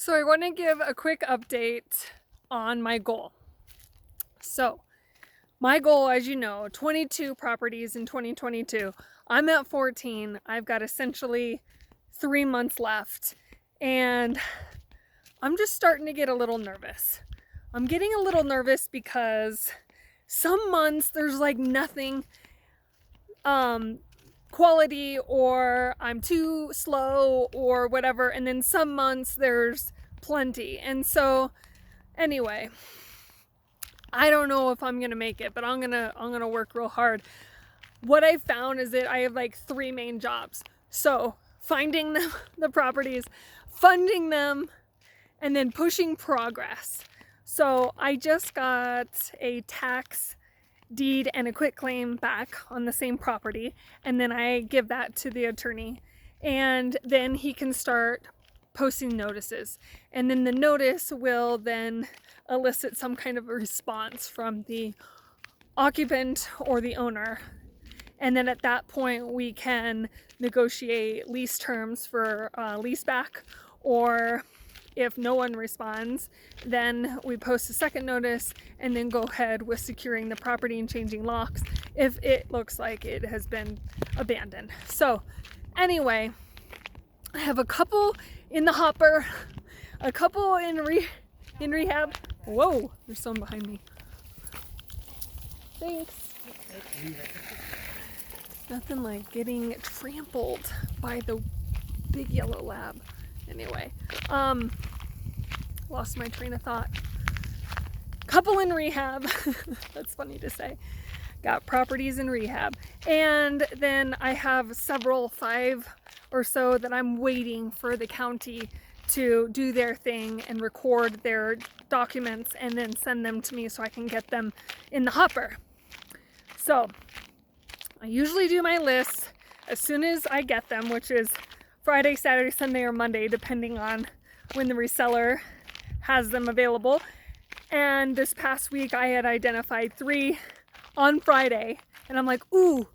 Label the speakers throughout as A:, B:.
A: So I want to give a quick update on my goal. So my goal, as you know, 22 properties in 2022. I'm at 14. I've got essentially 3 months left, and I'm just starting to get a little nervous. I'm getting a little nervous because some months there's like nothing quality, or I'm too slow or whatever, and then some months there's plenty. And so anyway, I don't know if I'm gonna make it, but I'm gonna work real hard. What I found is that I have like 3 main jobs. So finding them, the properties, funding them, and then pushing progress. So I just got a tax deed and a quitclaim back on the same property, and then I give that to the attorney, and then he can start posting notices, and then the notice will then elicit some kind of a response from the occupant or the owner, and then at that point we can negotiate lease terms for lease back, or if no one responds, then we post a second notice and then go ahead with securing the property and changing locks if it looks like it has been abandoned. So anyway, I have a couple in the hopper, a couple in rehab. Whoa, there's someone behind me. Thanks. Nothing like getting trampled by the big yellow lab. Anyway, lost my train of thought. Couple in rehab. That's funny to say. Got properties in rehab. And then I have several, 5 or so, that I'm waiting for the county to do their thing and record their documents and then send them to me so I can get them in the hopper. So I usually do my lists as soon as I get them, which is Friday, Saturday, Sunday, or Monday, depending on when the reseller has them available. And this past week I had identified 3 on Friday, and I'm like, ooh,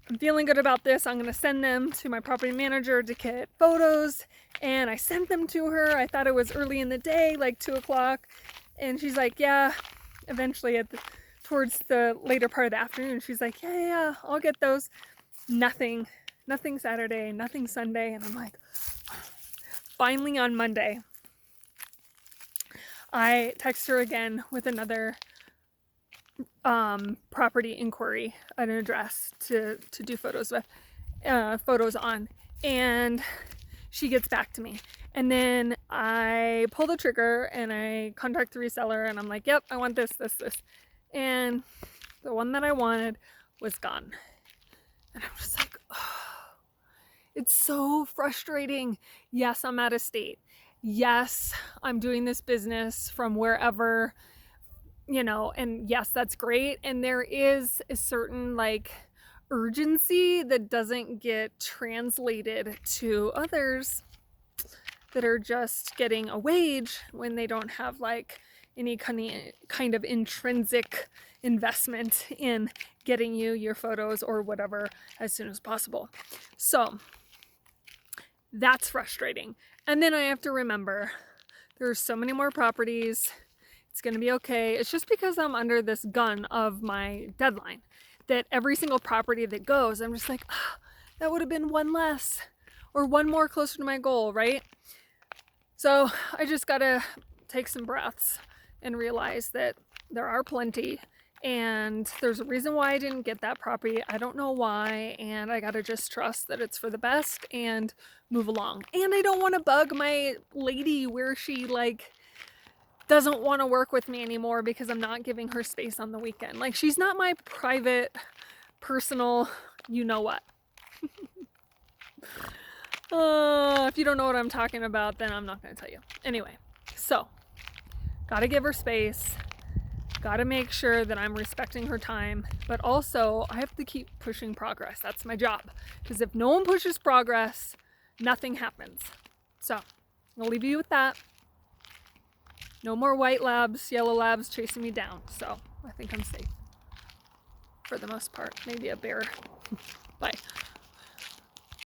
A: I'm feeling good about this. I'm gonna send them to my property manager to get photos. And I sent them to her. I thought it was early in the day, like 2 o'clock. And she's like, yeah, eventually towards the later part of the afternoon, she's like, yeah, I'll get those. Nothing Saturday, nothing Sunday. And I'm like, finally on Monday, I text her again with another property inquiry, an address to do photos with, photos on, and she gets back to me. And then I pull the trigger and I contact the reseller, and I'm like, yep, I want this. And the one that I wanted was gone. And I'm just like, oh, it's so frustrating. Yes, I'm out of state. Yes, I'm doing this business from wherever, and yes, that's great. And there is a certain like urgency that doesn't get translated to others that are just getting a wage when they don't have like any kind of intrinsic investment in getting you your photos or whatever as soon as possible. So that's frustrating. And then I have to remember there's so many more properties. It's going to be okay. It's just because I'm under this gun of my deadline that every single property that goes, I'm just like, that would have been one less or one more closer to my goal, right? So I just got to take some breaths and realize that there are plenty, and there's a reason why I didn't get that property. I don't know why, and I got to just trust that it's for the best and move along. And I don't want to bug my lady where she like doesn't want to work with me anymore because I'm not giving her space on the weekend. Like, she's not my private, personal, you know what. If you don't know what I'm talking about, then I'm not going to tell you. Anyway, so gotta give her space. Gotta make sure that I'm respecting her time. But also, I have to keep pushing progress. That's my job. Because if no one pushes progress, nothing happens. So I'll leave you with that. No more white labs, yellow labs chasing me down. So I think I'm safe for the most part. Maybe a bear. Bye.